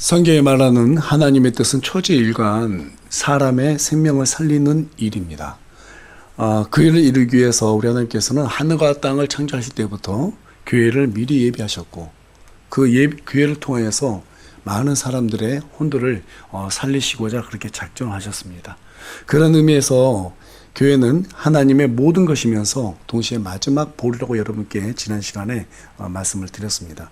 성경에 말하는 하나님의 뜻은 초지일관 사람의 생명을 살리는 일입니다. 그 일을 이루기 위해서 우리 하나님께서는 하늘과 땅을 창조하실 때부터 교회를 미리 예비하셨고 그 교회를 통하여서 많은 사람들의 혼들을 살리시고자 그렇게 작정하셨습니다. 그런 의미에서 교회는 하나님의 모든 것이면서 동시에 마지막 보루라고 여러분께 지난 시간에 말씀을 드렸습니다.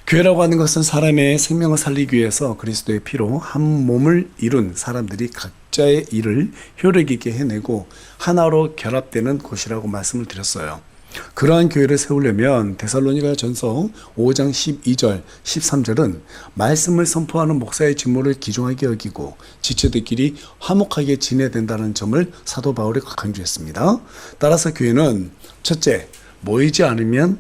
교회라고 하는 것은 사람의 생명을 살리기 위해서 그리스도의 피로 한 몸을 이룬 사람들이 각자의 일을 효력 있게 해내고 하나로 결합되는 곳이라고 말씀을 드렸어요. 그러한 교회를 세우려면 데살로니가 전서 5장 12절 13절은 말씀을 선포하는 목사의 직무를 귀중하게 여기고 지체들끼리 화목하게 지내야 된다는 점을 사도 바울이 강조했습니다. 따라서 교회는 첫째, 모이지 않으면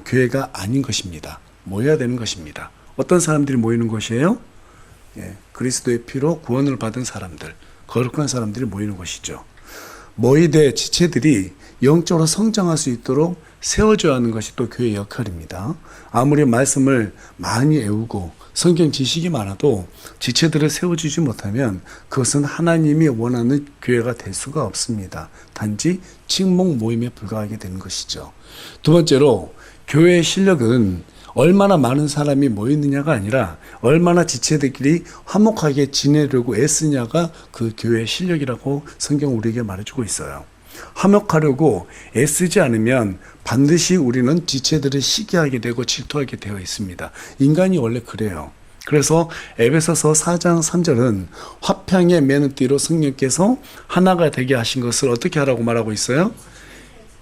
교회가 아닌 것입니다. 모여야 되는 것입니다. 어떤 사람들이 모이는 것이에요? 그리스도의 피로 구원을 받은 사람들, 거룩한 사람들이 모이는 것이죠. 모이되 지체들이 영적으로 성장할 수 있도록 세워줘야 하는 것이 또 교회의 역할입니다. 아무리 말씀을 많이 외우고 성경 지식이 많아도 지체들을 세워주지 못하면 그것은 하나님이 원하는 교회가 될 수가 없습니다. 단지 친목 모임에 불과하게 되는 것이죠. 두 번째로 교회의 실력은 얼마나 많은 사람이 모이느냐가 아니라 얼마나 지체들끼리 화목하게 지내려고 애쓰냐가 그 교회의 실력이라고 성경 우리에게 말해주고 있어요. 화목하려고 애쓰지 않으면 반드시 우리는 지체들을 시기하게 되고 질투하게 되어 있습니다. 인간이 원래 그래요. 그래서 에베소서 4장 3절은 화평의 매는띠로 성령께서 하나가 되게 하신 것을 어떻게 하라고 말하고 있어요?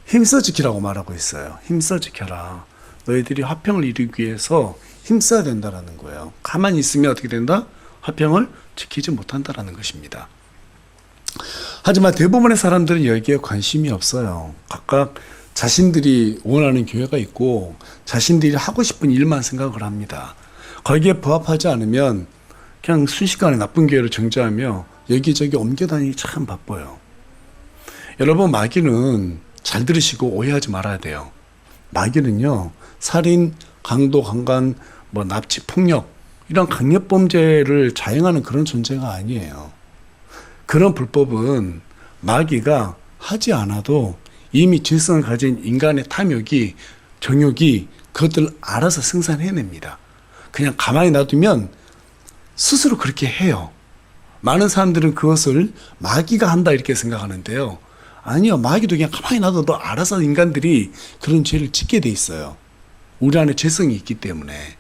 힘써 지키라고 말하고 있어요. 힘써 지켜라. 너희들이 화평을 이루기 위해서 힘써야 된다라는 거예요. 가만히 있으면 어떻게 된다? 화평을 지키지 못한다라는 것입니다. 하지만 대부분의 사람들은 여기에 관심이 없어요. 각각 자신들이 원하는 교회가 있고 자신들이 하고 싶은 일만 생각을 합니다. 거기에 부합하지 않으면 그냥 순식간에 나쁜 교회를 정죄하며 여기저기 옮겨다니기 참 바빠요. 여러분, 마귀는 잘 들으시고 오해하지 말아야 돼요. 마귀는요, 살인, 강도, 강간, 납치, 폭력 이런 강력범죄를 자행하는 그런 존재가 아니에요. 그런 불법은 마귀가 하지 않아도 이미 질성을 가진 인간의 탐욕이, 정욕이 그것들을 알아서 생산해냅니다. 그냥 가만히 놔두면 스스로 그렇게 해요. 많은 사람들은 그것을 마귀가 한다 이렇게 생각하는데요. 아니요, 마귀도 그냥 가만히 놔둬도 알아서 인간들이 그런 죄를 짓게 돼 있어요. 우리 안에 죄성이 있기 때문에.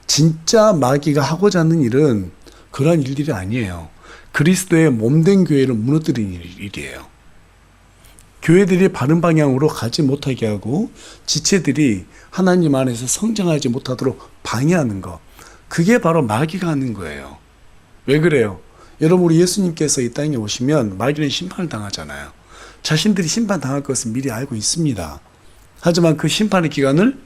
진짜 마귀가 하고자 하는 일은 그런 일들이 아니에요. 그리스도의 몸된 교회를 무너뜨리는 일이에요. 교회들이 바른 방향으로 가지 못하게 하고 지체들이 하나님 안에서 성장하지 못하도록 방해하는 것, 그게 바로 마귀가 하는 거예요. 왜 그래요? 여러분, 우리 예수님께서 이 땅에 오시면 마귀는 심판을 당하잖아요. 자신들이 심판당할 것을 미리 알고 있습니다. 하지만 그 심판의 기간을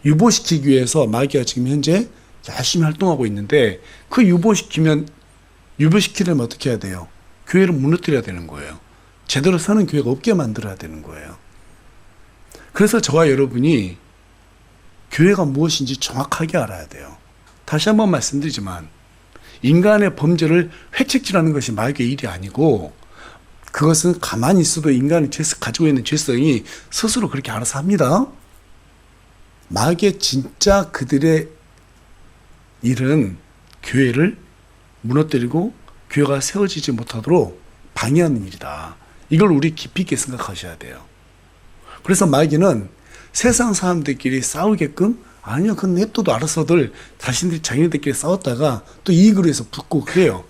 유보시키기 위해서 마귀가 지금 현재 열심히 활동하고 있는데, 그 유보시키려면 어떻게 해야 돼요? 교회를 무너뜨려야 되는 거예요. 제대로 서는 교회가 없게 만들어야 되는 거예요. 그래서 저와 여러분이 교회가 무엇인지 정확하게 알아야 돼요. 다시 한번 말씀드리지만 인간의 범죄를 회책질하는 것이 마귀의 일이 아니고, 그것은 가만히 있어도 인간이 가지고 있는 죄성이 스스로 그렇게 알아서 합니다. 마귀의 진짜 그들의 일은 교회를 무너뜨리고 교회가 세워지지 못하도록 방해하는 일이다. 이걸 우리 깊이 있게 생각하셔야 돼요. 그래서 마귀는 세상 사람들끼리 싸우게끔, 아니요, 그건 냅둬도 알아서들 자신들이 자기네들끼리 싸웠다가 또 이익을 위해서 붙고 그래요.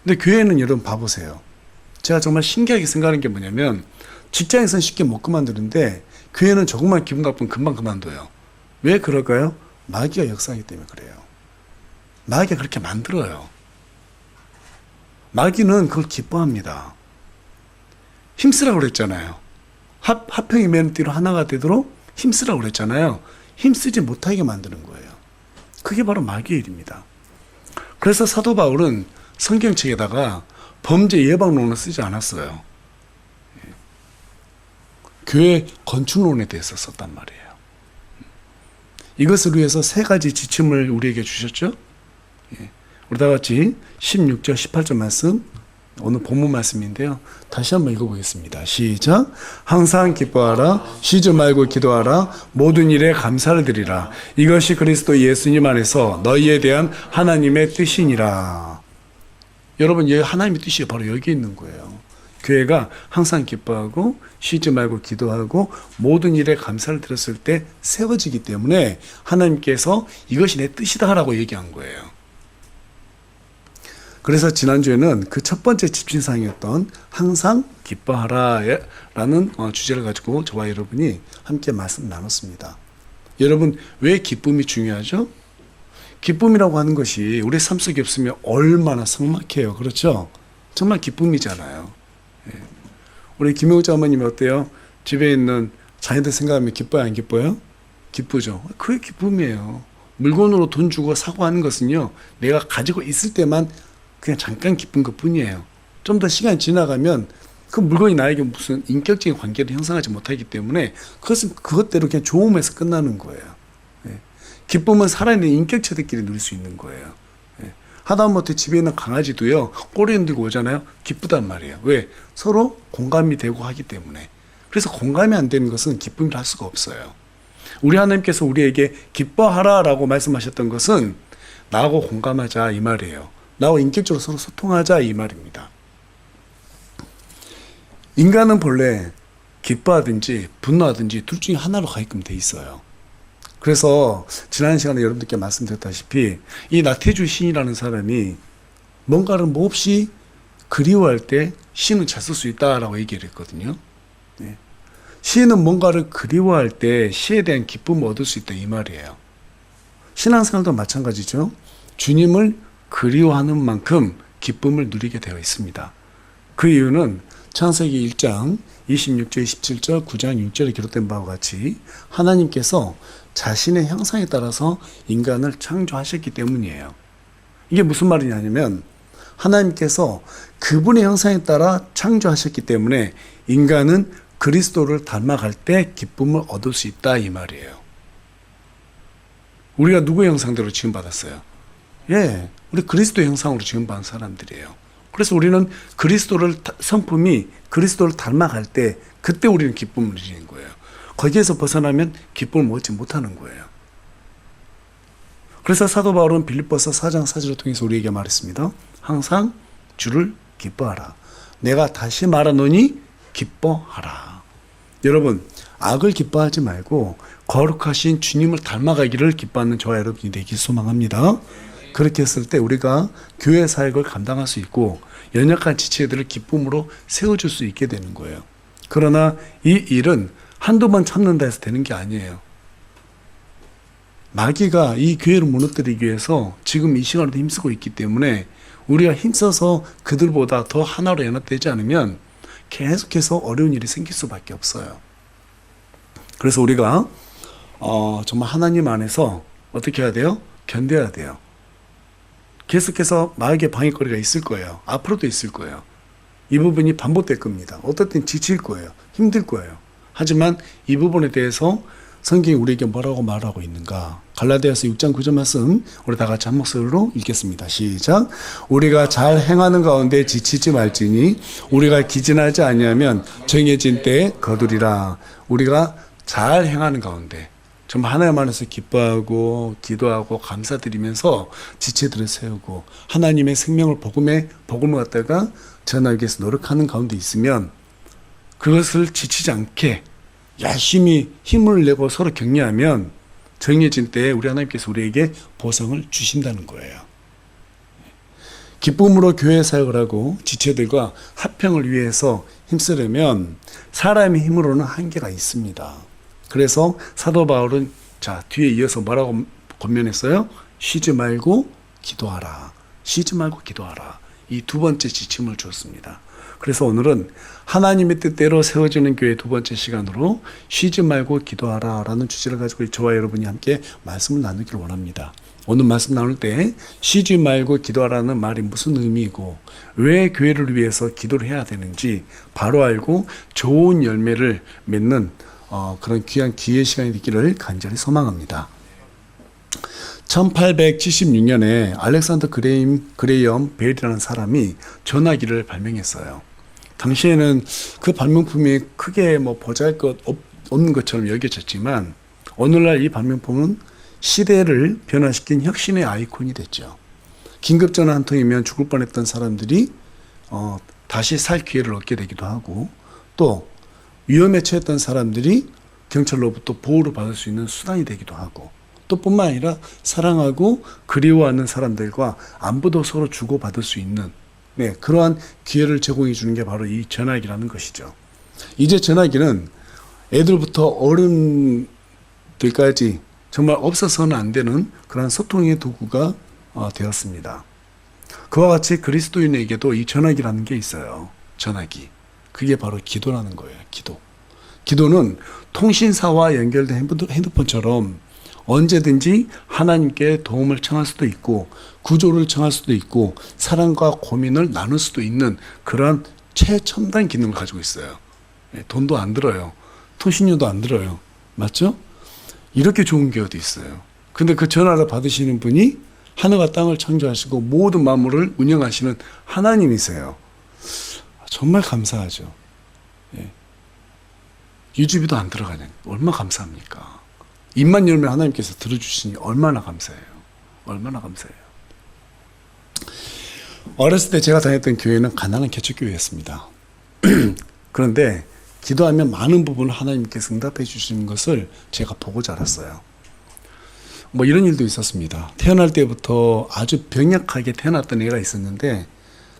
근데 교회는 여러분 봐보세요. 제가 정말 신기하게 생각하는 게 뭐냐면, 직장에서는 쉽게 못 그만두는데 교회는 조금만 기분 나쁘면 금방 그만둬요. 왜 그럴까요? 마귀가 역사하기 때문에 그래요. 마귀가 그렇게 만들어요. 마귀는 그걸 기뻐합니다. 힘쓰라고 그랬잖아요. 화평의 매는띠로 하나가 되도록 힘쓰라고 그랬잖아요. 힘쓰지 못하게 만드는 거예요. 그게 바로 마귀의 일입니다. 그래서 사도 바울은 성경책에다가 범죄 예방론을 쓰지 않았어요. 교회 건축론에 대해서 썼단 말이에요. 이것을 위해서 세 가지 지침을 우리에게 주셨죠. 예. 우리 다 같이 16절, 18절 말씀, 오늘 본문 말씀인데요. 다시 한번 읽어보겠습니다. 시작. 항상 기뻐하라. 쉬지 말고 기도하라. 모든 일에 감사를 드리라. 이것이 그리스도 예수님 안에서 너희에 대한 하나님의 뜻이니라. 여러분, 하나님의 뜻이 바로 여기 있는 거예요. 교회가 항상 기뻐하고 쉬지 말고 기도하고 모든 일에 감사를 드렸을 때 세워지기 때문에 하나님께서 이것이 내 뜻이다 라고 얘기한 거예요. 그래서 지난주에는 그 첫 번째 집중사항이었던 항상 기뻐하라 라는 주제를 가지고 저와 여러분이 함께 말씀 나눴습니다. 여러분, 왜 기쁨이 중요하죠? 기쁨이라고 하는 것이 우리 삶 속에 없으면 얼마나 삭막해요. 그렇죠? 정말 기쁨이잖아요. 예. 우리 김용자 어머님이 어때요? 집에 있는 자녀들 생각하면 기뻐요, 안 기뻐요? 기쁘죠. 그게 기쁨이에요. 물건으로 돈 주고 사고 하는 것은요, 내가 가지고 있을 때만 그냥 잠깐 기쁜 것 뿐이에요. 좀 더 시간이 지나가면 그 물건이 나에게 무슨 인격적인 관계를 형성하지 못하기 때문에 그것은 그것대로 그냥 좋음에서 끝나는 거예요. 예. 기쁨은 살아있는 인격체들끼리 누릴 수 있는 거예요. 예. 하다못해 집에 있는 강아지도요, 꼬리 흔들고 오잖아요. 기쁘단 말이에요. 왜? 서로 공감이 되고 하기 때문에. 그래서 공감이 안 되는 것은 기쁨이라 할 수가 없어요. 우리 하나님께서 우리에게 기뻐하라라고 말씀하셨던 것은 나하고 공감하자 이 말이에요. 나와 인격적으로 서로 소통하자 이 말입니다. 인간은 본래 기뻐하든지 분노하든지 둘 중에 하나로 가게끔 돼 있어요. 그래서 지난 시간에 여러분들께 말씀드렸다시피 이 나태주 시인이라는 사람이 뭔가를 몹시 그리워할 때 시는 잘 쓸 수 있다라고 얘기를 했거든요. 네. 시인은 뭔가를 그리워할 때 시에 대한 기쁨을 얻을 수 있다 이 말이에요. 신앙생활도 마찬가지죠. 주님을 그리워하는 만큼 기쁨을 누리게 되어 있습니다. 그 이유는 창세기 1장 26절, 27절, 9장 6절에 기록된 바와 같이 하나님께서 자신의 형상에 따라서 인간을 창조하셨기 때문이에요. 이게 무슨 말이냐면 하나님께서 그분의 형상에 따라 창조하셨기 때문에 인간은 그리스도를 닮아갈 때 기쁨을 얻을 수 있다 이 말이에요. 우리가 누구의 형상대로 지음받았어요? 예, 우리 그리스도 형상으로 지음받은 사람들이에요. 그래서 우리는 성품이 그리스도를 닮아갈 때 그때 우리는 기쁨을 누리는 거예요. 거기에서 벗어나면 기쁨을 얻지 못하는 거예요. 그래서 사도 바울은 빌립보서 4장 4절을 통해서 우리에게 말했습니다. 항상 주를 기뻐하라. 내가 다시 말하노니 기뻐하라. 여러분, 악을 기뻐하지 말고 거룩하신 주님을 닮아가기를 기뻐하는 저와 여러분이 되길 소망합니다. 그렇게 했을 때 우리가 교회 사역을 감당할 수 있고 연약한 지체들을 기쁨으로 세워줄 수 있게 되는 거예요. 그러나 이 일은 한두 번 참는다 해서 되는 게 아니에요. 마귀가 이 교회를 무너뜨리기 위해서 지금 이 시간에도 힘쓰고 있기 때문에 우리가 힘써서 그들보다 더 하나로 연합되지 않으면 계속해서 어려운 일이 생길 수밖에 없어요. 그래서 우리가 정말 하나님 안에서 어떻게 해야 돼요? 견뎌야 돼요. 계속해서 마귀의 방해거리가 있을 거예요. 앞으로도 있을 거예요. 이 부분이 반복될 겁니다. 어떨 땐 지칠 거예요. 힘들 거예요. 하지만 이 부분에 대해서 성경이 우리에게 뭐라고 말하고 있는가? 갈라디아서 6장 9절 말씀 우리 다 같이 한 목소리로 읽겠습니다. 시작. 우리가 잘 행하는 가운데 지치지 말지니 우리가 기진하지 아니하면 정해진 때에 거두리라. 우리가 잘 행하는 가운데 정말 하나님 안에서 기뻐하고 기도하고 감사드리면서 지체들을 세우고 하나님의 생명을 복음을 갖다가 전하기 위해서 노력하는 가운데 있으면 그것을 지치지 않게 열심히 힘을 내고 서로 격려하면 정해진 때에 우리 하나님께서 우리에게 보상을 주신다는 거예요. 기쁨으로 교회 사역을 하고 지체들과 합평을 위해서 힘쓰려면 사람의 힘으로는 한계가 있습니다. 그래서 사도 바울은 뒤에 이어서 뭐라고 권면했어요? 쉬지 말고 기도하라. 쉬지 말고 기도하라. 이 두 번째 지침을 주었습니다. 그래서 오늘은 하나님의 뜻대로 세워지는 교회 두 번째 시간으로 쉬지 말고 기도하라 라는 주제를 가지고 저와 여러분이 함께 말씀을 나누기를 원합니다. 오늘 말씀 나눌 때 쉬지 말고 기도하라는 말이 무슨 의미이고 왜 교회를 위해서 기도를 해야 되는지 바로 알고 좋은 열매를 맺는 그런 귀한 기회 시간이 되기를 간절히 소망합니다. 1876년에 알렉산더 그레이엄 벨이라는 사람이 전화기를 발명했어요. 당시에는 그 발명품이 크게 뭐 보잘것 없는 것처럼 여겨졌지만 오늘날 이 발명품은 시대를 변화시킨 혁신의 아이콘이 됐죠. 긴급 전화 한 통이면 죽을 뻔했던 사람들이 다시 살 기회를 얻게 되기도 하고, 또 위험에 처했던 사람들이 경찰로부터 보호를 받을 수 있는 수단이 되기도 하고, 또 뿐만 아니라 사랑하고 그리워하는 사람들과 안부도 서로 주고받을 수 있는 그러한 기회를 제공해 주는 게 바로 이 전화기라는 것이죠. 이제 전화기는 애들부터 어른들까지 정말 없어서는 안 되는 그런 소통의 도구가 되었습니다. 그와 같이 그리스도인에게도 이 전화기라는 게 있어요. 전화기. 그게 바로 기도라는 거예요. 기도. 기도는 통신사와 연결된 핸드폰처럼 언제든지 하나님께 도움을 청할 수도 있고, 구조를 청할 수도 있고, 사랑과 고민을 나눌 수도 있는 그러한 최첨단 기능을 가지고 있어요. 돈도 안 들어요. 통신료도 안 들어요. 맞죠? 이렇게 좋은 게 어디 있어요. 근데 그 전화를 받으시는 분이 하늘과 땅을 창조하시고 모든 만물을 운영하시는 하나님이세요. 정말 감사하죠. 유지비도 안 들어가냐. 얼마나 감사합니까? 입만 열면 하나님께서 들어주시니 얼마나 감사해요. 얼마나 감사해요. 어렸을 때 제가 다녔던 교회는 가난한 개척교회였습니다. 그런데 기도하면 많은 부분을 하나님께서 응답해 주시는 것을 제가 보고 자랐어요. 뭐 이런 일도 있었습니다. 태어날 때부터 아주 병약하게 태어났던 애가 있었는데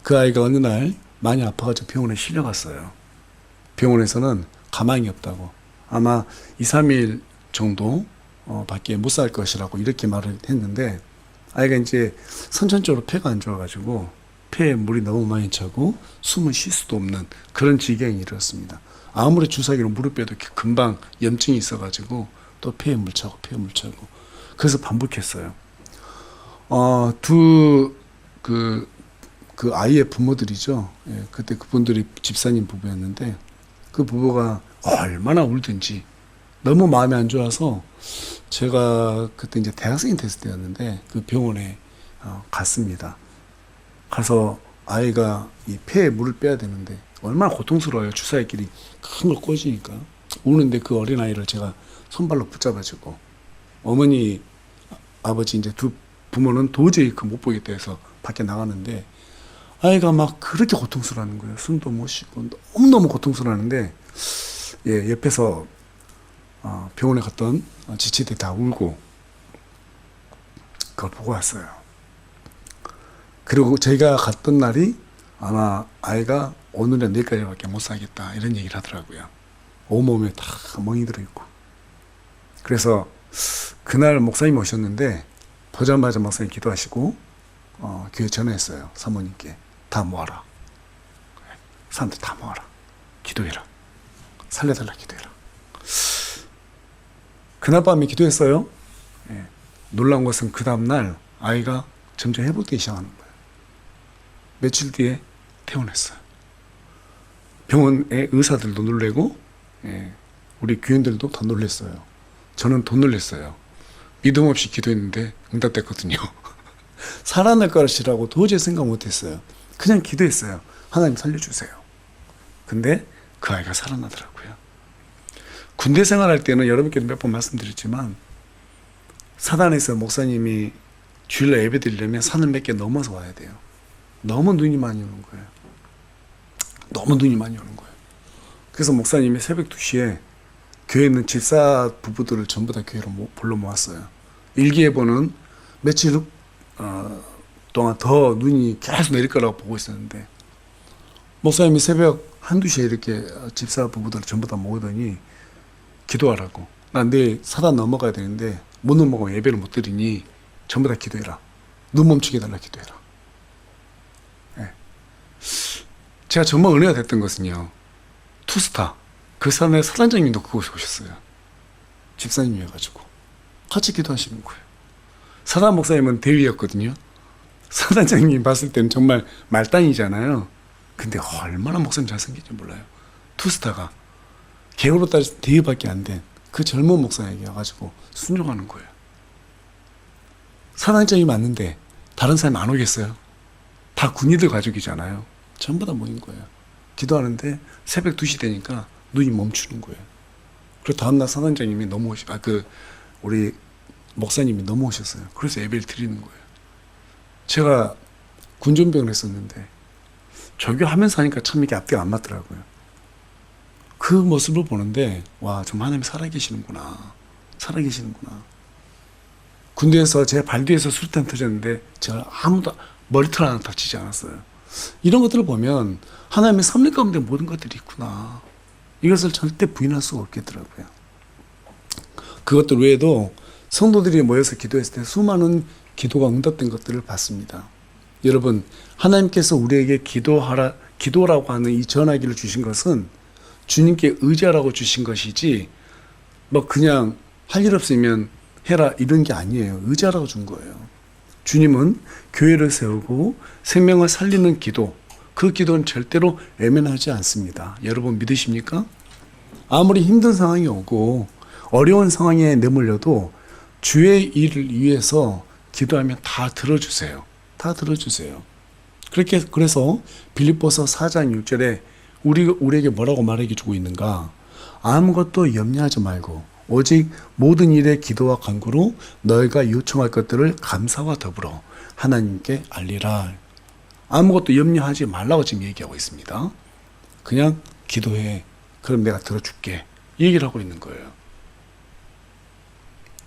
그 아이가 어느 날 많이 아파가지고 병원에 실려갔어요. 병원에서는 가망이 없다고, 아마 2, 3일 정도 밖에 못 살 것이라고 이렇게 말을 했는데, 아이가 이제 선천적으로 폐가 안 좋아가지고 폐에 물이 너무 많이 차고 숨을 쉴 수도 없는 그런 지경에 이르렀습니다. 아무리 주사기로 물을 빼도 금방 염증이 있어가지고 또 폐에 물 차고 폐에 물 차고, 그래서 반복했어요. 그 아이의 부모들이죠. 그때 그분들이 집사님 부부였는데 그 부부가 얼마나 울든지 너무 마음이 안 좋아서 제가 그때 이제 대학생이 됐을 때였는데 그 병원에 갔습니다. 가서 아이가 이 폐에 물을 빼야 되는데 얼마나 고통스러워요. 주사위끼리 큰 걸 꽂으니까. 우는데 그 어린아이를 제가 손발로 붙잡아주고, 어머니, 아버지 이제 두 부모는 도저히 그 못 보겠다 해서 밖에 나가는데 아이가 막 그렇게 고통스러워하는 거예요. 숨도 못 쉬고 너무너무 고통스러워하는데 옆에서 병원에 갔던 지치들이 다 울고 그걸 보고 왔어요. 그리고 저희가 갔던 날이 아마 아이가 오늘에 내일까지밖에 못 살겠다 이런 얘기를 하더라고요. 온몸에 다 멍이 들어있고. 그래서 그날 목사님 오셨는데 보자마자 목사님 기도하시고 교회 전화했어요. 사모님께 다 모아라. 사람들 다 모아라. 기도해라. 살려달라 기도해라. 그날 밤에 기도했어요. 놀라운 것은 그 다음날 아이가 점점 회복되기 시작하는 거예요. 며칠 뒤에 퇴원했어요. 병원의 의사들도 놀래고 우리 교인들도 다 놀랐어요. 저는 더 놀랐어요. 믿음 없이 기도했는데 응답됐거든요. 살아날 것이라고 도저히 생각 못했어요. 그냥 기도했어요. 하나님 살려주세요. 근데 그 아이가 살아나더라고요. 군대 생활할 때는 여러분께도 몇 번 말씀드렸지만 사단에서 목사님이 주일날 예배 드리려면 산을 몇 개 넘어서 와야 돼요. 너무 눈이 많이 오는 거예요. 너무 눈이 많이 오는 거예요. 그래서 목사님이 새벽 2시에 교회에 있는 집사 부부들을 전부 다 교회로 불러 모았어요. 일기예보는 며칠 동안 더 눈이 계속 내릴 거라고 보고 있었는데 목사님이 새벽 1, 2시에 이렇게 집사 부부들을 전부 다 모으더니 기도하라고. 난 내일 사단 넘어가야 되는데 못 넘어가면 예배를 못 드리니 전부 다 기도해라. 눈 멈추게 해달라 기도해라. 제가 정말 은혜가 됐던 것은요, 투스타 그 사람의 사단장님도 그곳에 오셨어요. 집사님이어가지고 같이 기도하시는 거예요. 사단 목사님은 대위였거든요. 사단장님 봤을 때는 정말 말단이잖아요. 근데 얼마나 목사님 잘생긴지 몰라요. 투스타가 개그로 따져서 대위밖에 안 된 그 젊은 목사에게 와가지고 순종하는 거예요. 사단장이 맞는데 다른 사람이 안 오겠어요? 다 군인들 가족이잖아요. 전부 다 모인 거예요. 기도하는데 새벽 2시 되니까 눈이 멈추는 거예요. 그리고 다음날 사단장님이 우리 목사님이 넘어오셨어요. 그래서 예배를 드리는 거예요. 제가 군전병을 했었는데 조교하면서 하니까 참 이게 앞뒤가 안 맞더라고요. 그 모습을 보는데 와, 정말 하나님이 살아계시는구나. 살아계시는구나. 군대에서 제 발 뒤에서 수류탄 터졌는데 제가 아무도 머리털 하나 다치지 않았어요. 이런 것들을 보면 하나님의 섭리 가운데 모든 것들이 있구나. 이것을 절대 부인할 수가 없겠더라고요. 그것들 외에도 성도들이 모여서 기도했을 때 수많은 기도가 응답된 것들을 봤습니다. 여러분, 하나님께서 우리에게 기도라고 하는 이 전화기를 주신 것은 주님께 의지하라고 주신 것이지, 뭐 그냥 할 일 없으면 해라 이런 게 아니에요. 의지하라고 준 거예요. 주님은 교회를 세우고 생명을 살리는 기도, 그 기도는 절대로 외면하지 않습니다. 여러분 믿으십니까? 아무리 힘든 상황이 오고 어려운 상황에 내몰려도 주의 일을 위해서 기도하면 다 들어주세요. 다 들어주세요. 그래서 빌립보서 4장 6절에 우리에게 뭐라고 말해 주고 있는가? 아무것도 염려하지 말고 오직 모든 일에 기도와 간구로 너희가 요청할 것들을 감사와 더불어 하나님께 알리라. 아무것도 염려하지 말라고 지금 얘기하고 있습니다. 그냥 기도해. 그럼 내가 들어줄게. 이 얘기를 하고 있는 거예요.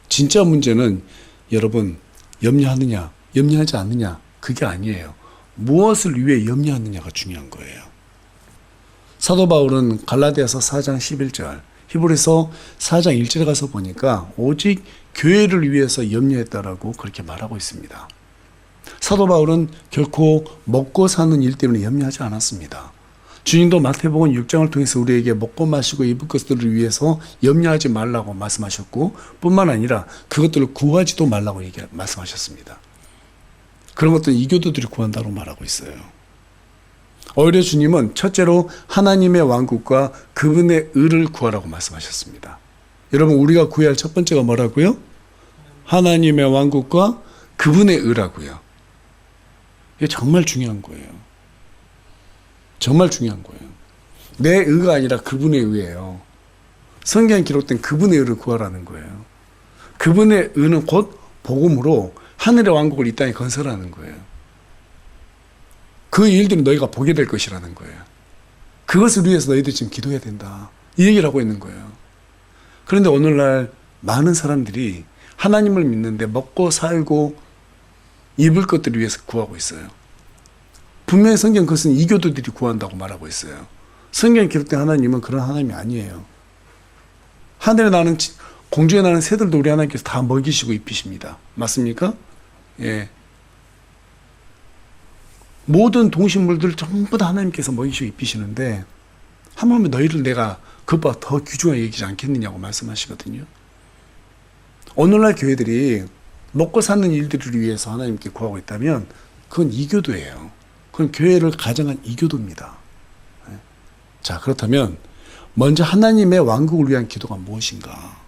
진짜 문제는 여러분 염려하느냐 염려하지 않느냐 그게 아니에요. 무엇을 위해 염려하느냐가 중요한 거예요. 사도 바울은 갈라디아서 4장 11절, 히브리서 4장 1절에 가서 보니까 오직 교회를 위해서 염려했다라고 그렇게 말하고 있습니다. 사도 바울은 결코 먹고 사는 일 때문에 염려하지 않았습니다. 주님도 마태복음 6장을 통해서 우리에게 먹고 마시고 입을 것들을 위해서 염려하지 말라고 말씀하셨고, 뿐만 아니라 그것들을 구하지도 말라고 말씀하셨습니다. 그런 것들은 이교도들이 구한다고 말하고 있어요. 오히려 주님은 첫째로 하나님의 왕국과 그분의 의를 구하라고 말씀하셨습니다. 여러분, 우리가 구해야 할 첫 번째가 뭐라고요? 하나님의 왕국과 그분의 의라고요. 이게 정말 중요한 거예요. 정말 중요한 거예요. 내 의가 아니라 그분의 의예요. 성경에 기록된 그분의 의를 구하라는 거예요. 그분의 의는 곧 복음으로 하늘의 왕국을 이 땅에 건설하는 거예요. 그 일들은 너희가 보게 될 것이라는 거예요. 그것을 위해서 너희들 지금 기도해야 된다. 이 얘기를 하고 있는 거예요. 그런데 오늘날 많은 사람들이 하나님을 믿는데 먹고 살고 입을 것들을 위해서 구하고 있어요. 분명히 성경 그것은 이교도들이 구한다고 말하고 있어요. 성경에 기록된 하나님은 그런 하나님이 아니에요. 하늘에 나는 공중에 나는 새들도 우리 하나님께서 다 먹이시고 입히십니다. 맞습니까? 예. 모든 동식물들 전부 다 하나님께서 먹이시고 입히시는데 하물며 너희를 내가 그것보다 더 귀중하게 여기지 않겠느냐고 말씀하시거든요. 오늘날 교회들이 먹고 사는 일들을 위해서 하나님께 구하고 있다면 그건 이교도예요. 그건 교회를 가정한 이교도입니다. 자, 그렇다면 먼저 하나님의 왕국을 위한 기도가 무엇인가?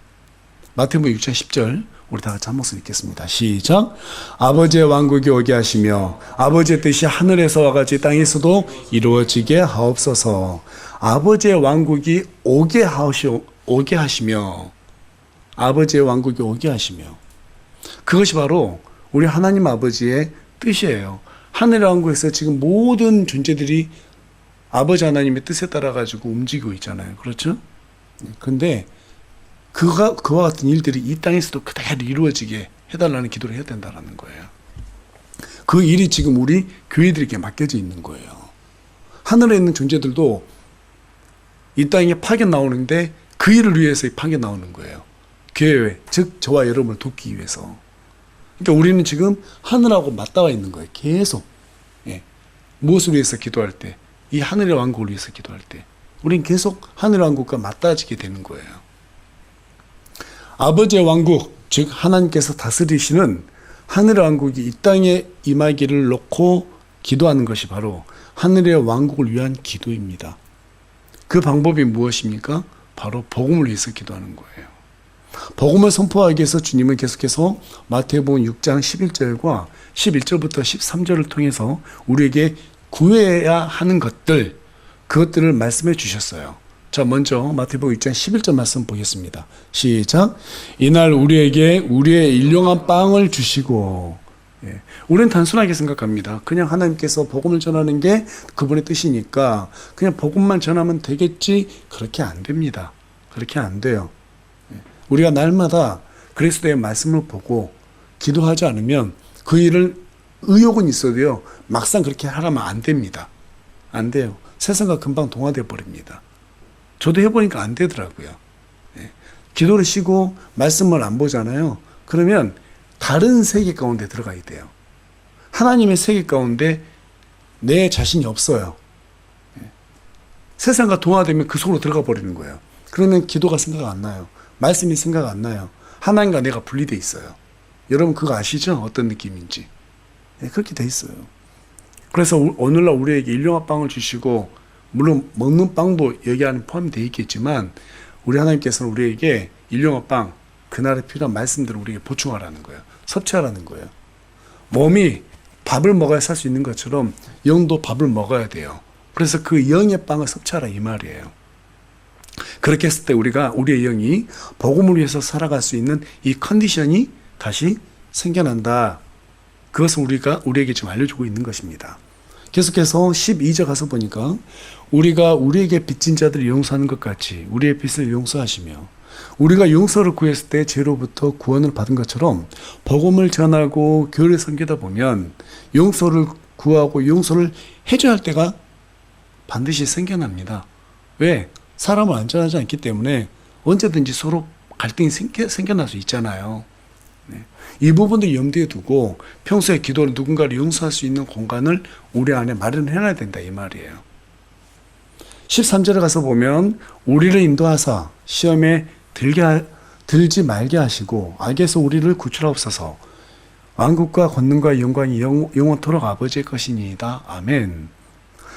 마태복음 6장 10절 우리 다 같이 한 목소리 읽겠습니다. 시작. 아버지의 왕국이 오게 하시며 아버지의 뜻이 하늘에서와 같이 땅에서도 이루어지게 하옵소서. 아버지의 왕국이 오게 하시며 아버지의 왕국이 오게 하시며 그것이 바로 우리 하나님 아버지의 뜻이에요. 하늘의 왕국에서 지금 모든 존재들이 아버지 하나님의 뜻에 따라 가지고 움직이고 있잖아요. 그렇죠? 그런데 그와 같은 일들이 이 땅에서도 그대로 이루어지게 해달라는 기도를 해야 된다는 거예요. 그 일이 지금 우리 교회들에게 맡겨져 있는 거예요. 하늘에 있는 존재들도 이 땅에 파견 나오는데 그 일을 위해서 파견 나오는 거예요. 교회, 즉 저와 여러분을 돕기 위해서. 그러니까 우리는 지금 하늘하고 맞닿아 있는 거예요. 계속. 예. 무엇을 위해서 기도할 때, 이 하늘의 왕국을 위해서 기도할 때 우리는 계속 하늘의 왕국과 맞닿아지게 되는 거예요. 아버지의 왕국, 즉 하나님께서 다스리시는 하늘의 왕국이 이 땅에 임하기를 놓고 기도하는 것이 바로 하늘의 왕국을 위한 기도입니다. 그 방법이 무엇입니까? 바로 복음을 위해서 기도하는 거예요. 복음을 선포하기 위해서 주님은 계속해서 마태복음 6장 11절과 11절부터 13절을 통해서 우리에게 구해야 하는 것들, 그것들을 말씀해 주셨어요. 자, 먼저 마태복음 6장 11절 말씀 보겠습니다. 시작. 이날 우리에게 우리의 일용할 빵을 주시고. 예. 우리는 단순하게 생각합니다. 그냥 하나님께서 복음을 전하는 게 그분의 뜻이니까 그냥 복음만 전하면 되겠지. 그렇게 안 됩니다. 그렇게 안 돼요. 예. 우리가 날마다 그리스도의 말씀을 보고 기도하지 않으면 그 일을 의욕은 있어도요, 막상 그렇게 하라면 안 됩니다. 안 돼요. 세상과 금방 동화되어 버립니다. 저도 해보니까 안 되더라고요. 예. 기도를 쉬고 말씀을 안 보잖아요. 그러면 다른 세계 가운데 들어가야 돼요. 하나님의 세계 가운데 내 자신이 없어요. 예. 세상과 동화되면 그 속으로 들어가 버리는 거예요. 그러면 기도가 생각 안 나요. 말씀이 생각 안 나요. 하나님과 내가 분리돼 있어요. 여러분 그거 아시죠? 어떤 느낌인지. 예, 그렇게 돼 있어요. 그래서 오늘날 우리에게 일용할 빵을 주시고, 물론 먹는 빵도 여기 안에 포함되어 있겠지만 우리 하나님께서는 우리에게 일용할 빵, 그날에 필요한 말씀들을 우리에게 보충하라는 거예요. 섭취하라는 거예요. 몸이 밥을 먹어야 살 수 있는 것처럼 영도 밥을 먹어야 돼요. 그래서 그 영의 빵을 섭취하라 이 말이에요. 그렇게 했을 때 우리의 영이 복음을 위해서 살아갈 수 있는 이 컨디션이 다시 생겨난다. 그것은 우리에게 지금 알려주고 있는 것입니다. 계속해서 12절 가서 보니까 우리가 우리에게 빚진 자들을 용서하는 것 같이 우리의 빚을 용서하시며, 우리가 용서를 구했을 때 죄로부터 구원을 받은 것처럼 복음을 전하고 교회를 섬기다 보면 용서를 구하고 용서를 해줘야 할 때가 반드시 생겨납니다. 왜? 사람을 안전하지 않기 때문에 언제든지 서로 갈등이 생겨날 수 있잖아요. 네. 이 부분도 염두에 두고 평소에 기도로 누군가를 용서할 수 있는 공간을 우리 안에 마련해놔야 된다 이 말이에요. 13절에 가서 보면 우리를 인도하사 시험에 들지 말게 하시고 악에서 우리를 구출하옵소서. 왕국과 권능과 영광이 영원토록 아버지의 것이니이다. 아멘.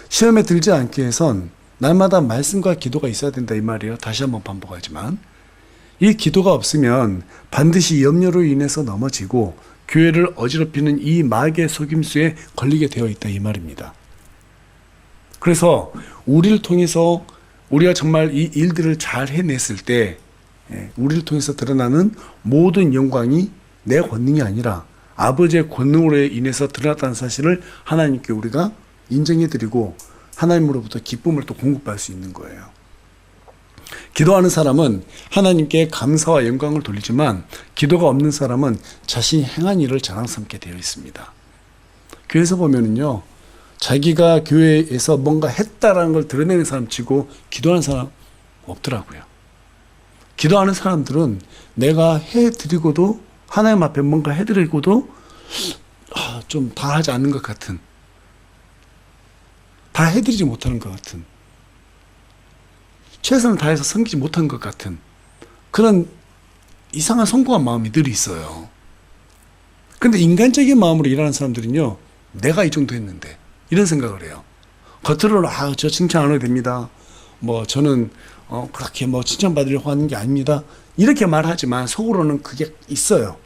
시험에 들지 않게 해선 날마다 말씀과 기도가 있어야 된다 이 말이에요. 다시 한번 반복하지만 이 기도가 없으면 반드시 염려로 인해서 넘어지고 교회를 어지럽히는 이 마귀의 속임수에 걸리게 되어 있다 이 말입니다. 그래서 우리를 통해서 우리가 정말 이 일들을 잘 해냈을 때 우리를 통해서 드러나는 모든 영광이 내 권능이 아니라 아버지의 권능으로 인해서 드러났다는 사실을 하나님께 우리가 인정해드리고 하나님으로부터 기쁨을 또 공급할 수 있는 거예요. 기도하는 사람은 하나님께 감사와 영광을 돌리지만 기도가 없는 사람은 자신이 행한 일을 자랑 삼게 되어 있습니다. 교회에서 보면은요, 자기가 교회에서 뭔가 했다라는 걸 드러내는 사람 치고 기도하는 사람 없더라고요. 기도하는 사람들은 내가 해드리고도 하나님 앞에 뭔가 해드리고도 좀 다 하지 않는 것 같은, 다 해드리지 못하는 것 같은, 최선을 다해서 섬기지 못한 것 같은 그런 이상한 성공한 마음이 늘 있어요. 근데 인간적인 마음으로 일하는 사람들은요, 내가 이 정도 했는데 이런 생각을 해요. 겉으로는 저 칭찬 안 해도 됩니다. 저는 그렇게 칭찬받으려고 하는 게 아닙니다. 이렇게 말하지만 속으로는 그게 있어요.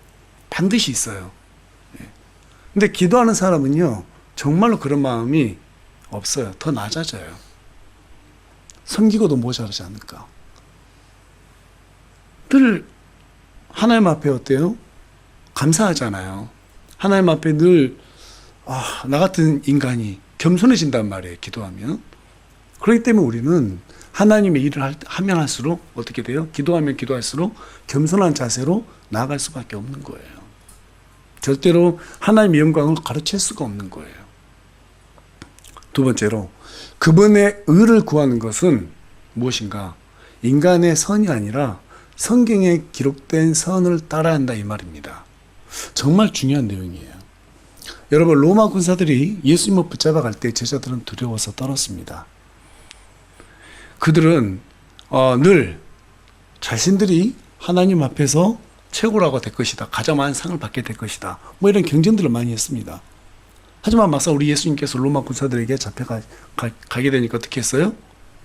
반드시 있어요. 근데 기도하는 사람은요, 정말로 그런 마음이 없어요. 더 낮아져요. 섬기고도 모자라지 않을까. 늘 하나님 앞에 어때요? 감사하잖아요. 하나님 앞에 늘 나 같은 인간이 겸손해진단 말이에요. 기도하면. 그렇기 때문에 우리는 하나님의 일을 하면 할수록 어떻게 돼요? 기도하면 기도할수록 겸손한 자세로 나아갈 수밖에 없는 거예요. 절대로 하나님의 영광을 가르칠 수가 없는 거예요. 두 번째로 그분의 의를 구하는 것은 무엇인가? 인간의 선이 아니라 성경에 기록된 선을 따라야 한다 이 말입니다. 정말 중요한 내용이에요. 여러분, 로마 군사들이 예수님을 붙잡아갈 때 제자들은 두려워서 떨었습니다. 그들은 늘 자신들이 하나님 앞에서 최고라고 될 것이다. 가장 많은 상을 받게 될 것이다. 이런 경쟁들을 많이 했습니다. 하지만 막상 우리 예수님께서 로마 군사들에게 잡혀가게 되니까 어떻게 했어요?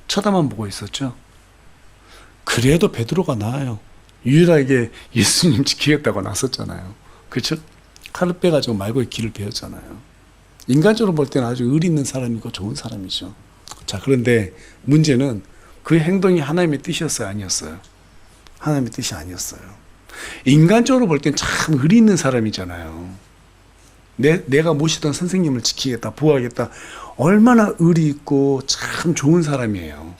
쳐다만 보고 있었죠. 그래도 베드로가 나아요. 유일하게 예수님 지키겠다고 나섰잖아요. 그렇죠? 칼을 빼가지고 말고의 길을 베었잖아요. 인간적으로 볼 때는 아주 의리 있는 사람이고 좋은 사람이죠. 자, 그런데 문제는 그 행동이 하나님의 뜻이었어요, 아니었어요? 하나님의 뜻이 아니었어요. 인간적으로 볼 땐 참 의리 있는 사람이잖아요. 내가 모시던 선생님을 지키겠다, 보호하겠다. 얼마나 의리 있고 참 좋은 사람이에요.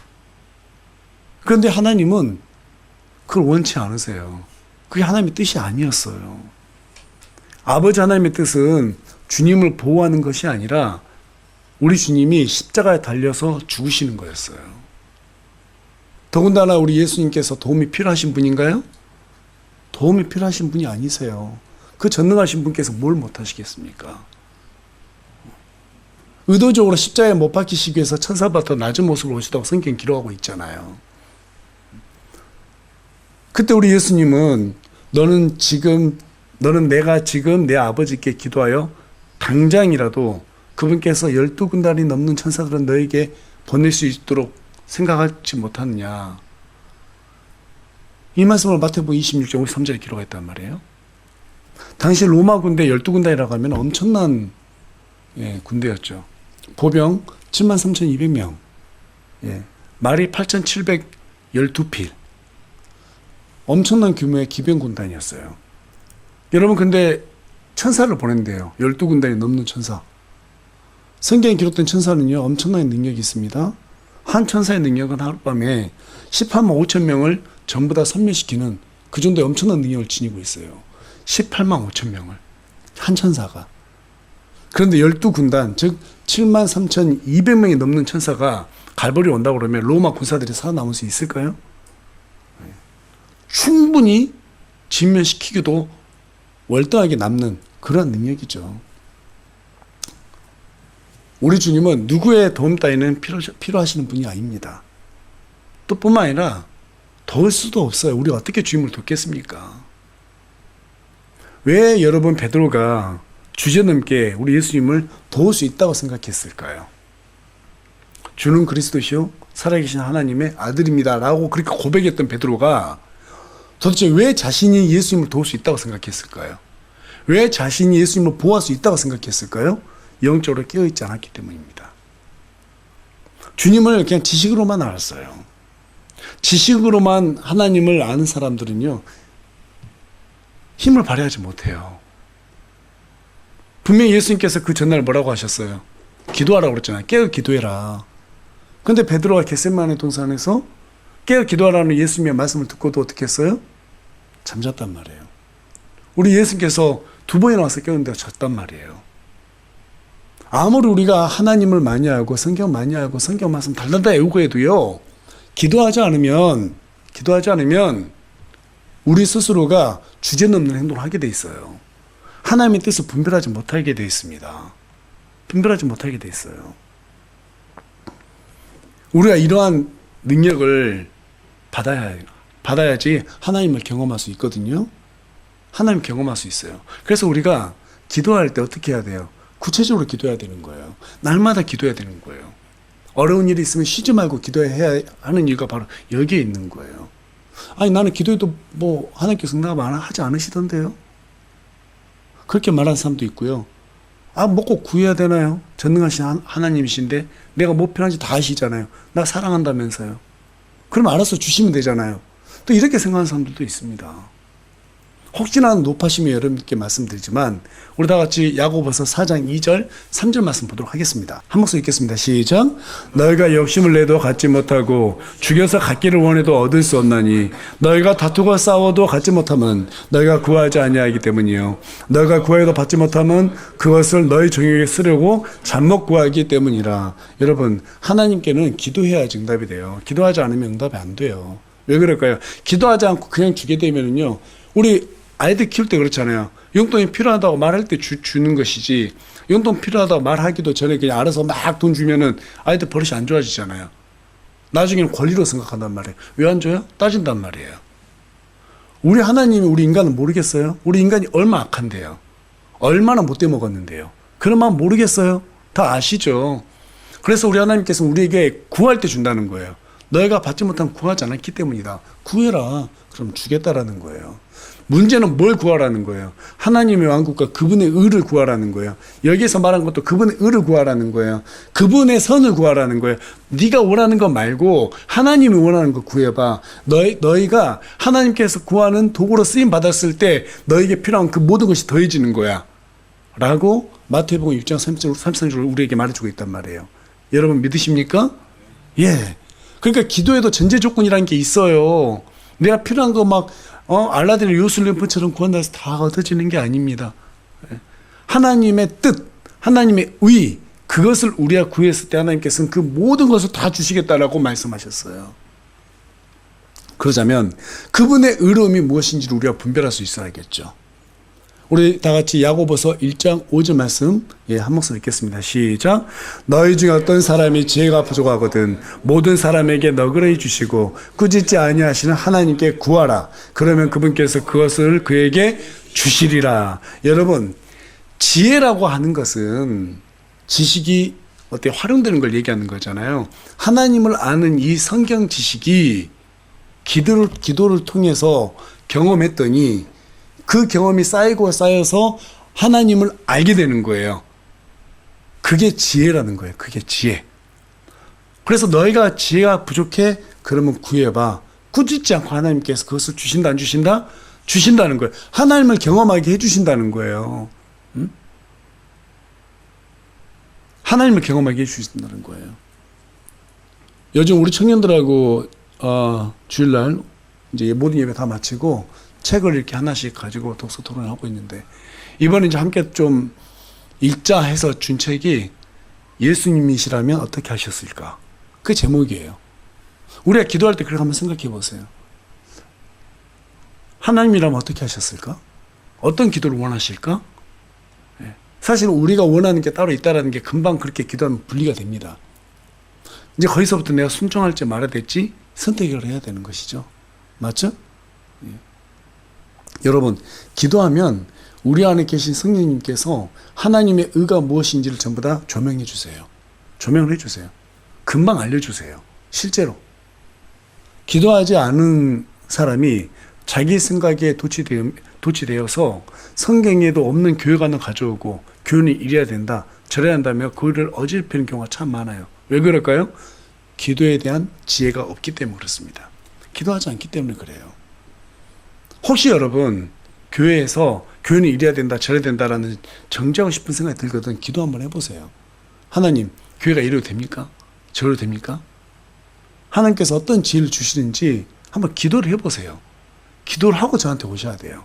그런데 하나님은 그걸 원치 않으세요. 그게 하나님의 뜻이 아니었어요. 아버지 하나님의 뜻은 주님을 보호하는 것이 아니라 우리 주님이 십자가에 달려서 죽으시는 거였어요. 더군다나 우리 예수님께서 도움이 필요하신 분인가요? 도움이 필요하신 분이 아니세요. 그 전능하신 분께서 뭘 못하시겠습니까? 의도적으로 십자가에 못 박히시기 위해서 천사보다 더 낮은 모습으로 오시다고 성경 기록하고 있잖아요. 그때 우리 예수님은 너는 내가 지금 내 아버지께 기도하여 당장이라도 그분께서 12군단이 넘는 천사들은 너에게 보낼 수 있도록 생각하지 못하느냐. 이 말씀을 마태복음 26장 53절에 기록했단 말이에요. 당시 로마 군대 12군단이라고 하면 엄청난 군대였죠. 보병 73,200명, 말이 8,712필. 엄청난 규모의 기병 군단이었어요. 여러분, 근데 천사를 보낸대요. 12군단이 넘는 천사. 성경에 기록된 천사는요, 엄청난 능력이 있습니다. 한 천사의 능력은 하룻밤에 18만 5천 명을 전부 다 섬멸시키는 그 정도의 엄청난 능력을 지니고 있어요. 18만 5천 명을. 한 천사가. 그런데 12군단, 즉 7만 3,200명이 넘는 천사가 갈보리 온다고 그러면 로마 군사들이 살아남을 수 있을까요? 충분히 진멸시키기도 월등하게 남는 그런 능력이죠. 우리 주님은 누구의 도움 따위는 필요하시는 분이 아닙니다. 또 뿐만 아니라 도울 수도 없어요. 우리가 어떻게 주님을 돕겠습니까? 왜 여러분 베드로가 주제넘게 우리 예수님을 도울 수 있다고 생각했을까요? 주는 그리스도시요 살아계신 하나님의 아들입니다 라고 그렇게 고백했던 베드로가 도대체 왜 자신이 예수님을 도울 수 있다고 생각했을까요? 왜 자신이 예수님을 보호할 수 있다고 생각했을까요? 영적으로 깨어있지 않았기 때문입니다. 주님을 그냥 지식으로만 알았어요. 지식으로만 하나님을 아는 사람들은요, 힘을 발휘하지 못해요. 분명히 예수님께서 그 전날 뭐라고 하셨어요? 기도하라고 그랬잖아요. 깨어 기도해라. 근데 베드로가 겟세마네 동산에서 깨어 기도하라는 예수님의 말씀을 듣고도 어떻게 했어요? 잠잤단 말이에요. 우리 예수님께서 2번이나 와서 깨웠는데 잤단 말이에요. 아무리 우리가 하나님을 많이 알고 성경 많이 알고 성경 말씀 달달달 외우고 해도요, 기도하지 않으면 우리 스스로가 주제넘는 행동을 하게 돼 있어요. 하나님의 뜻을 분별하지 못하게 돼 있습니다. 분별하지 못하게 돼 있어요. 우리가 이러한 능력을 받아야지 하나님을 경험할 수 있거든요. 하나님 경험할 수 있어요. 그래서 우리가 기도할 때 어떻게 해야 돼요? 구체적으로 기도해야 되는 거예요. 날마다 기도해야 되는 거예요. 어려운 일이 있으면 쉬지 말고 기도해야 하는 이유가 바로 여기에 있는 거예요. 아니, 나는 기도해도 뭐 하나님께서 응답 하지 않으시던데요? 그렇게 말하는 사람도 있고요. 뭐 꼭 구해야 되나요? 전능하신 하나님이신데 내가 뭐 필요한지 다 아시잖아요. 나 사랑한다면서요. 그럼 알아서 주시면 되잖아요. 또 이렇게 생각하는 사람들도 있습니다. 혹시나 높아심에 여러분께 말씀드리지만 우리 다 같이 야고보서 4장 2절 3절 말씀 보도록 하겠습니다. 한 목소리 읽겠습니다. 시작. 너희가 욕심을 내도 갖지 못하고 죽여서 갖기를 원해도 얻을 수 없나니 너희가 다투고 싸워도 갖지 못하면 너희가 구하지 아니하기 때문이요 너희가 구하여도 받지 못하면 그것을 너희 종에게 쓰려고 잘못 구하기 때문이라. 여러분, 하나님께는 기도해야지 응답이 돼요. 기도하지 않으면 응답이 안 돼요. 왜 그럴까요? 기도하지 않고 그냥 주게 되면은요, 우리 아이들 키울 때 그렇잖아요. 용돈이 필요하다고 말할 때 주는 것이지, 용돈 필요하다고 말하기도 전에 그냥 알아서 막 돈 주면은 아이들 버릇이 안 좋아지잖아요. 나중에는 권리로 생각한단 말이에요. 왜 안 줘요? 따진단 말이에요. 우리 하나님이 우리 인간은 모르겠어요? 우리 인간이 얼마나 악한데요? 얼마나 못돼 먹었는데요? 그런 마음 모르겠어요? 다 아시죠? 그래서 우리 하나님께서 우리에게 구할 때 준다는 거예요. 너희가 받지 못하면 구하지 않았기 때문이다. 구해라. 그럼 주겠다라는 거예요. 문제는 뭘 구하라는 거예요. 하나님의 왕국과 그분의 의를 구하라는 거예요. 여기에서 말한 것도 그분의 의를 구하라는 거예요. 그분의 선을 구하라는 거예요. 네가 원하는 거 말고 하나님이 원하는 거 구해봐. 너희가 하나님께서 구하는 도구로 쓰임 받았을 때 너에게 필요한 그 모든 것이 더해지는 거야. 라고 마태복음 6장 33절을 우리에게 말해주고 있단 말이에요. 여러분 믿으십니까? 예. 그러니까 기도에도 전제 조건이라는 게 있어요. 내가 필요한 거 막 알라딘의 요술램프처럼 구한다 해서 다 얻어지는 게 아닙니다. 하나님의 뜻, 하나님의 의, 그것을 우리가 구했을 때 하나님께서는 그 모든 것을 다 주시겠다라고 말씀하셨어요. 그러자면 그분의 의로움이 무엇인지를 우리가 분별할 수 있어야겠죠. 우리 다 같이 야고보서 1장 5절 말씀 한 목소리 읽겠습니다. 시작. 너희 중에 어떤 사람이 지혜가 부족하거든 모든 사람에게 너그러이 주시고 꾸짖지 아니하시는 하나님께 구하라. 그러면 그분께서 그것을 그에게 주시리라. 여러분, 지혜라고 하는 것은 지식이 어떻게 활용되는 걸 얘기하는 거잖아요. 하나님을 아는 이 성경 지식이 기도를 통해서 경험했더니 그 경험이 쌓이고 쌓여서 하나님을 알게 되는 거예요. 그게 지혜라는 거예요. 그게 지혜. 그래서 너희가 지혜가 부족해? 그러면 구해봐. 꾸짖지 않고 하나님께서 그것을 주신다 안 주신다? 주신다는 거예요. 하나님을 경험하게 해주신다는 거예요. 응? 하나님을 경험하게 해주신다는 거예요. 요즘 우리 청년들하고 주일날 이제 모든 예배 다 마치고 책을 이렇게 하나씩 가지고 독서 토론을 하고 있는데 이번에 이제 함께 좀 읽자 해서 준 책이 예수님이시라면 어떻게 하셨을까? 그 제목이에요. 우리가 기도할 때 그렇게 한번 생각해 보세요. 하나님이라면 어떻게 하셨을까? 어떤 기도를 원하실까? 사실 우리가 원하는 게 따로 있다는 게 금방 그렇게 기도하면 분리가 됩니다. 이제 거기서부터 내가 순종할지 말아야 될지 선택을 해야 되는 것이죠. 맞죠? 여러분, 기도하면 우리 안에 계신 성령님께서 하나님의 의가 무엇인지를 전부 다 조명해 주세요. 조명을 해 주세요. 금방 알려주세요. 실제로. 기도하지 않은 사람이 자기 생각에 도취되어서 성경에도 없는 교회관을 가져오고 교훈이 이래야 된다, 저래야 한다며 그를 어질피는 경우가 참 많아요. 왜 그럴까요? 기도에 대한 지혜가 없기 때문에 그렇습니다. 기도하지 않기 때문에 그래요. 혹시 여러분 교회에서 교훈이 이래야 된다 저래야 된다라는 정죄하고 싶은 생각이 들거든. 기도 한번 해보세요. 하나님, 교회가 이래도 됩니까? 저래도 됩니까? 하나님께서 어떤 지혜를 주시는지 한번 기도를 해보세요. 기도를 하고 저한테 오셔야 돼요.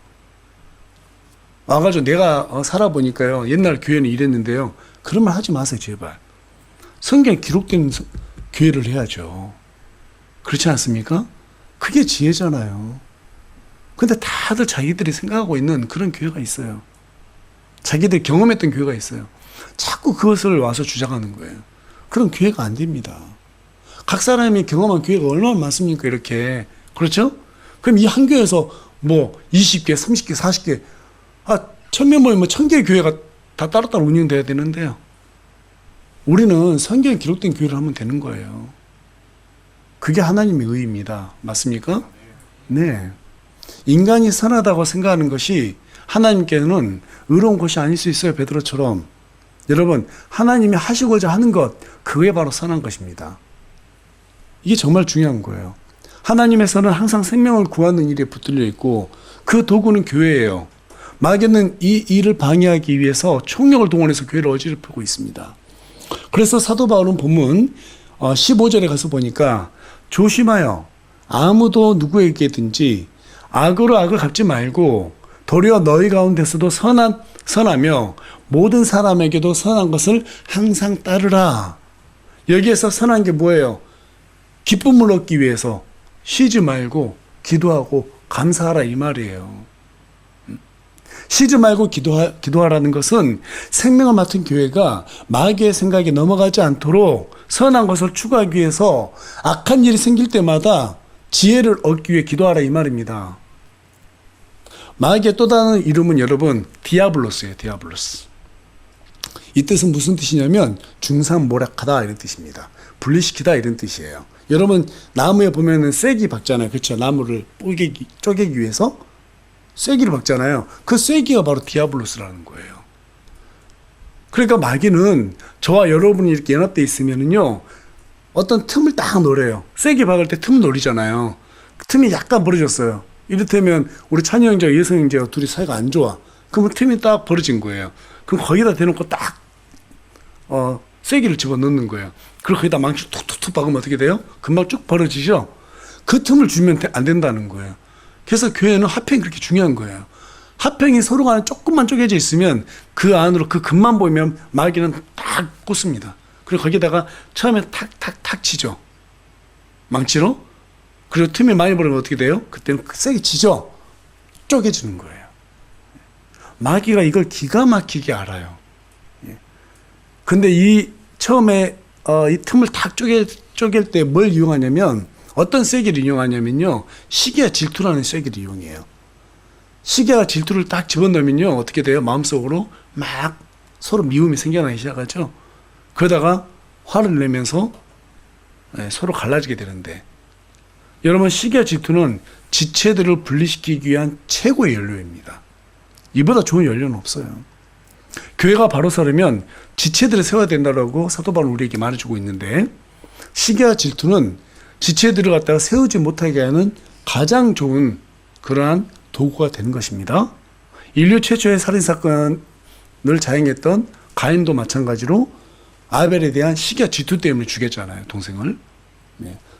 와가지고 내가 살아보니까요 옛날 교회는 이랬는데요, 그런 말 하지 마세요. 제발. 성경에 기록된 교회를 해야죠. 그렇지 않습니까? 그게 지혜잖아요. 근데 다들 자기들이 생각하고 있는 그런 교회가 있어요. 자기들이 경험했던 교회가 있어요. 자꾸 그것을 와서 주장하는 거예요. 그런 교회가 안 됩니다. 각 사람이 경험한 교회가 얼마나 많습니까? 이렇게. 그렇죠? 그럼 이 한 교회에서 뭐 20개, 30개, 40개, 1000명 모이면 1000개의 교회가 다 따로따로 운영돼야 되는데요. 우리는 성경에 기록된 교회를 하면 되는 거예요. 그게 하나님의 의입니다. 맞습니까? 네. 인간이 선하다고 생각하는 것이 하나님께는 의로운 것이 아닐 수 있어요. 베드로처럼. 여러분, 하나님이 하시고자 하는 것, 그게 바로 선한 것입니다. 이게 정말 중요한 거예요. 하나님의 선은 항상 생명을 구하는 일에 붙들려 있고 그 도구는 교회예요. 마귀는 이 일을 방해하기 위해서 총력을 동원해서 교회를 어지럽히고 있습니다. 그래서 사도 바울은 본문 15절에 가서 보니까 조심하여 아무도 누구에게든지 악으로 악을 갚지 말고 도리어 너희 가운데서도 선하며 모든 사람에게도 선한 것을 항상 따르라. 여기에서 선한 게 뭐예요? 기쁨을 얻기 위해서 쉬지 말고 기도하고 감사하라 이 말이에요. 쉬지 말고 기도하라는 것은 생명을 맡은 교회가 마귀의 생각에 넘어가지 않도록 선한 것을 추구하기 위해서 악한 일이 생길 때마다 지혜를 얻기 위해 기도하라 이 말입니다. 마귀의 또 다른 이름은 여러분 디아블로스예요. 디아블로스. 이 뜻은 무슨 뜻이냐면 중상모략하다 이런 뜻입니다. 분리시키다 이런 뜻이에요. 여러분 나무에 보면은 쐐기 박잖아요. 그렇죠? 나무를 쪼개기 위해서 쐐기를 박잖아요. 그 쐐기가 바로 디아블로스라는 거예요. 그러니까 마귀는 저와 여러분이 이렇게 연합되어 있으면은요, 어떤 틈을 딱 노려요. 쐐기 박을 때 틈을 노리잖아요. 그 틈이 약간 벌어졌어요. 이를테면 우리 찬이 형제와 예성 형제와 둘이 사이가 안 좋아. 그러면 틈이 딱 벌어진 거예요. 그럼 거기다 대놓고 딱 쐐기를 집어넣는 거예요. 그리고 거기다 망치 툭툭툭 박으면 어떻게 돼요? 금방 쭉 벌어지죠? 그 틈을 주면 안 된다는 거예요. 그래서 교회는 화평이 그렇게 중요한 거예요. 화평이 서로 간에 조금만 쪼개져 있으면 그 안으로 그 금만 보이면 마귀는 딱 꽂습니다. 그리고 거기다가 처음에 탁탁탁 치죠. 망치로. 그리고 틈이 많이 벌어지면 어떻게 돼요? 그때는 세게 치죠. 쪼개지는 거예요. 마귀가 이걸 기가 막히게 알아요. 근데 이 처음에 이 틈을 탁 쪼갤 때 뭘 이용하냐면, 어떤 쐐기를 이용하냐면요, 시기와 질투라는 쐐기를 이용해요. 시기와 질투를 딱 집어넣으면요, 어떻게 돼요? 마음속으로 막 서로 미움이 생겨나기 시작하죠. 그러다가 화를 내면서 서로 갈라지게 되는데, 여러분, 시기와 질투는 지체들을 분리시키기 위한 최고의 연료입니다. 이보다 좋은 연료는 없어요. 교회가 바로 서려면 지체들을 세워야 된다고 사도 바울은 우리에게 말해주고 있는데, 시기와 질투는 지체들을 갖다가 세우지 못하게 하는 가장 좋은 그러한 도구가 되는 것입니다. 인류 최초의 살인사건을 자행했던 가인도 마찬가지로 아벨에 대한 시기와 질투 때문에 죽였잖아요, 동생을.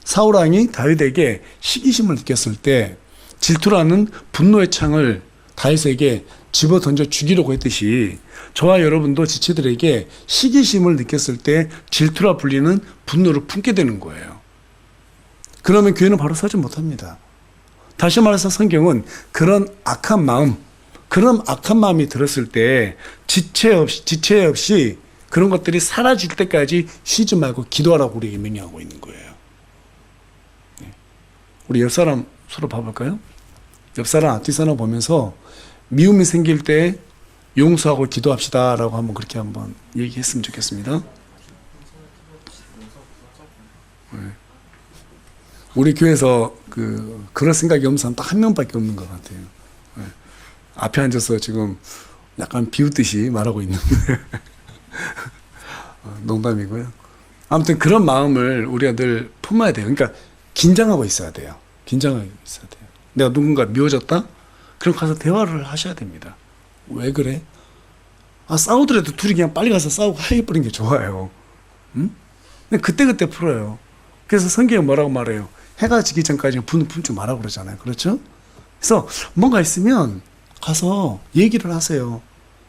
사울 왕이 다윗에게 시기심을 느꼈을 때 질투라는 분노의 창을 다윗에게 집어 던져 죽이려고 했듯이, 저와 여러분도 지체들에게 시기심을 느꼈을 때 질투라 불리는 분노를 품게 되는 거예요. 그러면 교회는 바로 서지 못합니다. 다시 말해서 성경은 그런 악한 마음이 들었을 때 지체 없이 그런 것들이 사라질 때까지 쉬지 말고 기도하라고 우리에게 명령하고 있는 거예요. 우리 옆 사람 서로 봐볼까요? 옆 사람, 앞뒤 사람 보면서 미움이 생길 때 용서하고 기도합시다라고 한번 그렇게 한번 얘기했으면 좋겠습니다. 우리 교회에서 그런 생각이 없는 사람 딱 한 명밖에 없는 것 같아요. 앞에 앉아서 지금 약간 비웃듯이 말하고 있는데 농담이고요. 아무튼 그런 마음을 우리가 늘 품어야 돼요. 그러니까 긴장하고 있어야 돼요. 긴장하고 있어야 돼요. 내가 누군가 미워졌다? 그럼 가서 대화를 하셔야 됩니다. 왜 그래? 싸우더라도 둘이 그냥 빨리 가서 싸우고 해버리는 게 좋아요. 응? 근데 그때그때 풀어요. 그래서 성경에 뭐라고 말해요? 해가 지기 전까지 분을 품지 말라고 그러잖아요. 그렇죠? 그래서 뭔가 있으면 가서 얘기를 하세요.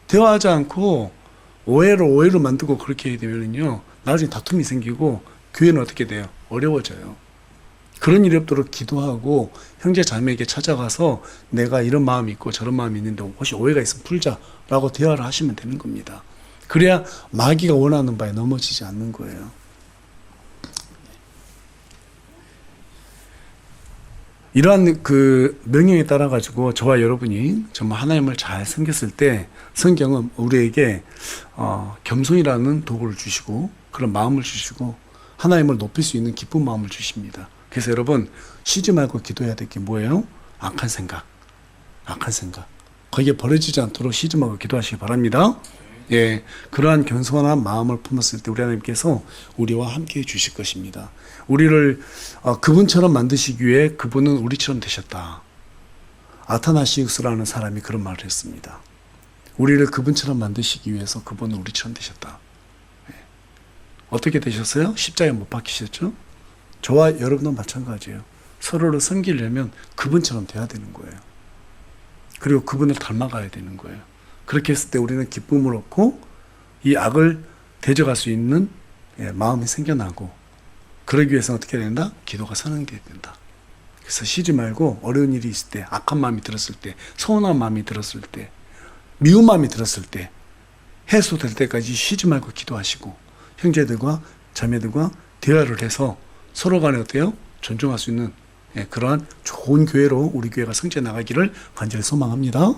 대화하지 않고 오해를 만들고 그렇게 되면요, 나중에 다툼이 생기고 교회는 어떻게 돼요? 어려워져요. 그런 일이 없도록 기도하고 형제 자매에게 찾아가서 내가 이런 마음이 있고 저런 마음이 있는데 혹시 오해가 있으면 풀자라고 대화를 하시면 되는 겁니다. 그래야 마귀가 원하는 바에 넘어지지 않는 거예요. 이러한 그 명령에 따라 가지고 저와 여러분이 정말 하나님을 잘 섬겼을 때 성경은 우리에게 겸손이라는 도구를 주시고 그런 마음을 주시고 하나님을 높일 수 있는 기쁜 마음을 주십니다. 그래서 여러분, 쉬지 말고 기도해야 될 게 뭐예요? 악한 생각. 거기에 버려지지 않도록 쉬지 말고 기도하시기 바랍니다. 예, 그러한 겸손한 마음을 품었을 때 우리 하나님께서 우리와 함께 해 주실 것입니다. 우리를 그분처럼 만드시기 위해 그분은 우리처럼 되셨다. 아타나시우스라는 사람이 그런 말을 했습니다. 우리를 그분처럼 만드시기 위해서 그분은 우리처럼 되셨다. 예. 어떻게 되셨어요? 십자가에 못 박히셨죠? 저와 여러분도 마찬가지예요. 서로를 섬기려면 그분처럼 돼야 되는 거예요. 그리고 그분을 닮아가야 되는 거예요. 그렇게 했을 때 우리는 기쁨을 얻고 이 악을 대적할 수 있는 마음이 생겨나고, 그러기 위해서는 어떻게 된다? 기도가 서는 게 된다. 그래서 쉬지 말고 어려운 일이 있을 때, 악한 마음이 들었을 때, 서운한 마음이 들었을 때, 미운 마음이 들었을 때, 해소될 때까지 쉬지 말고 기도하시고 형제들과 자매들과 대화를 해서 서로 간에 어때요? 존중할 수 있는 그러한 좋은 교회로 우리 교회가 성장해 나가기를 간절히 소망합니다.